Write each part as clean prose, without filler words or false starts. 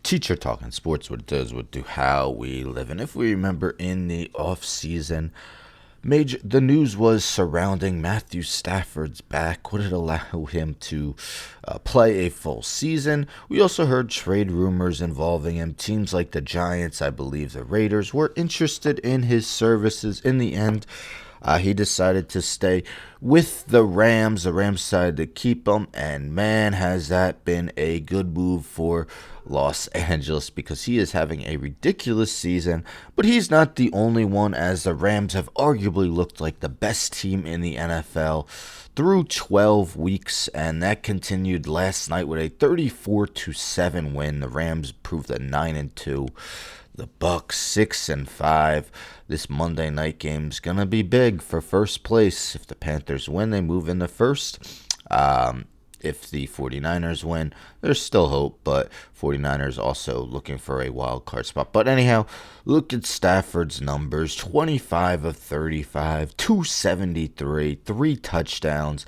Teacher talking sports, what it does, what do, how we live. And if we remember in the off season, the news was surrounding Matthew Stafford's back. Would it allow him to play a full season? We also heard trade rumors involving him. Teams like the Giants, I believe the Raiders, were interested in his services. In the end, he decided to stay with the Rams. The Rams decided to keep him, and man, has that been a good move for Los Angeles, because he is having a ridiculous season. But he's not the only one, as the Rams have arguably looked like the best team in the NFL through 12 weeks, and that continued last night with a 34-7 win. The Rams proved a 9-2. The Bucs 6-5. This Monday night game's gonna be big for first place. If the Panthers win, they move into first. If the 49ers win, there's still hope, but 49ers also looking for a wild card spot. But anyhow, look at Stafford's numbers: 25 of 35, 273, 3 touchdowns,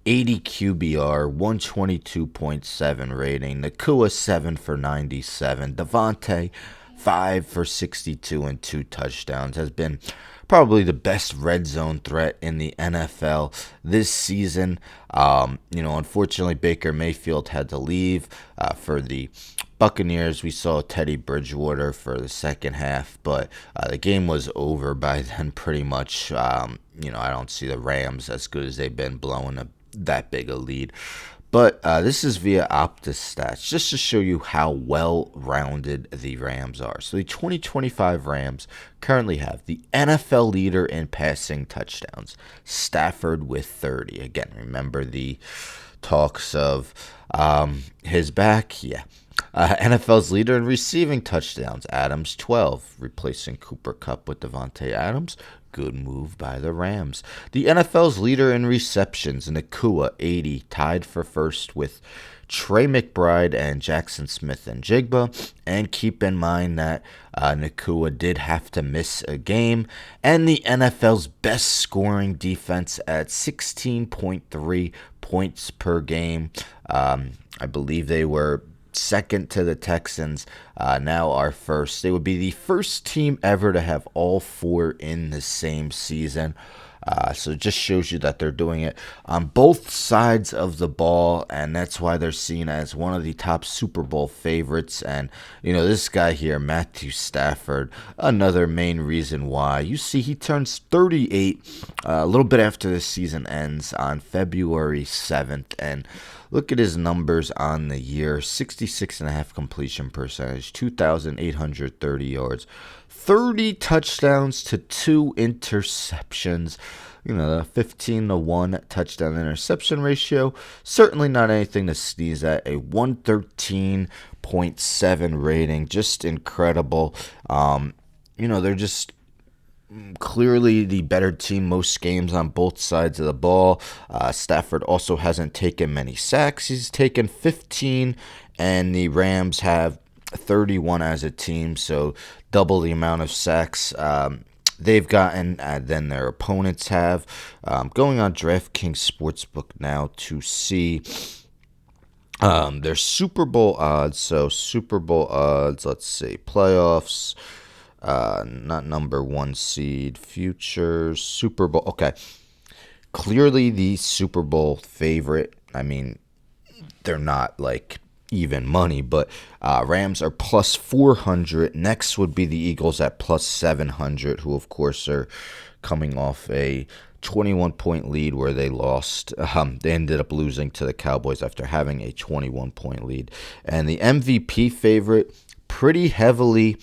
80 QBR, 122.7 rating. Nakua 7 for 97. Devontae 5 for 62 and 2 touchdowns. Has been probably the best red zone threat in the NFL this season. Unfortunately, Baker Mayfield had to leave for the Buccaneers. We saw Teddy Bridgewater for the second half, but the game was over by then pretty much. I don't see the Rams as good as they've been blowing that big a lead. But this is via Optus Stats, just to show you how well-rounded the Rams are. So the 2025 Rams currently have the NFL leader in passing touchdowns, Stafford with 30. Again, remember the talks of his back? Yeah. NFL's leader in receiving touchdowns, Adams 12, replacing Cooper Kupp with Devontae Adams. Good move by the Rams. The NFL's leader in receptions, Nakua 80, tied for first with Trey McBride and Jackson Smith and Jigba. And keep in mind that Nakua did have to miss a game. And the NFL's best scoring defense at 16.3 points per game. I believe they were second to the Texans, now are first. They would be the first team ever to have all four in the same season. So it just shows you that they're doing it on both sides of the ball, and that's why they're seen as one of the top Super Bowl favorites. And, this guy here, Matthew Stafford, another main reason why. You see, he turns 38 a little bit after the season ends on February 7th, and look at his numbers on the year: 66.5 completion percentage, 2,830 yards, 30 touchdowns to 2 interceptions. The 15-1 touchdown interception ratio. Certainly not anything to sneeze at. A 113.7 rating. Just incredible. They're just clearly the better team most games on both sides of the ball. Stafford also hasn't taken many sacks. He's taken 15, and the Rams have 31 as a team, so double the amount of sacks they've gotten than their opponents have. Going on DraftKings Sportsbook now to see their Super Bowl odds. So Super Bowl odds, let's see, playoffs, not number one seed, futures, Super Bowl. Okay, clearly the Super Bowl favorite. I mean, they're not like even money, but Rams are plus 400. Next would be the Eagles at plus 700, who of course are coming off a 21-point lead where they lost. They ended up losing to the Cowboys after having a 21-point lead. And the MVP favorite, pretty heavily,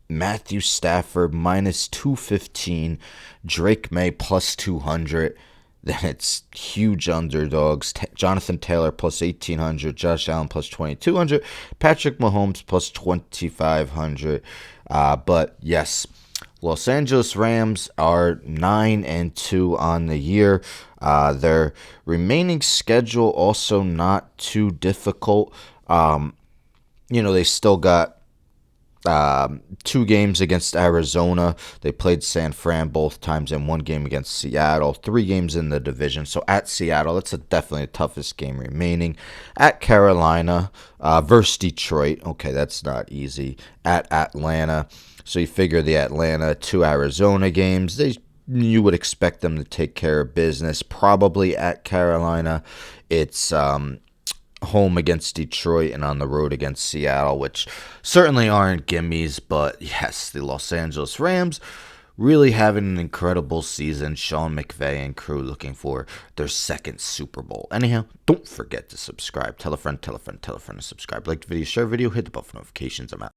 Matthew Stafford minus 215, Drake May plus 200. Then it's huge underdogs: Jonathan Taylor plus 1,800, Josh Allen plus 2,200, Patrick Mahomes plus 2,500. But yes, Los Angeles Rams are 9-2 on the year. Their remaining schedule also not too difficult. They still got 2 games against Arizona. They played San Fran both times, and 1 game against Seattle. 3 games in the division. So at Seattle, that's definitely the toughest game remaining. At Carolina versus Detroit. Okay, that's not easy. At Atlanta. So you figure the Atlanta 2 Arizona games. You would expect them to take care of business. Probably at Carolina. It's home against Detroit and on the road against Seattle, which certainly aren't gimmies, but yes, the Los Angeles Rams really having an incredible season. Sean McVay and crew looking for their 2nd Super Bowl. Anyhow, don't forget to subscribe. Tell a friend, tell a friend, tell a friend to subscribe. Like the video, share the video, hit the bell for notifications. I'm out.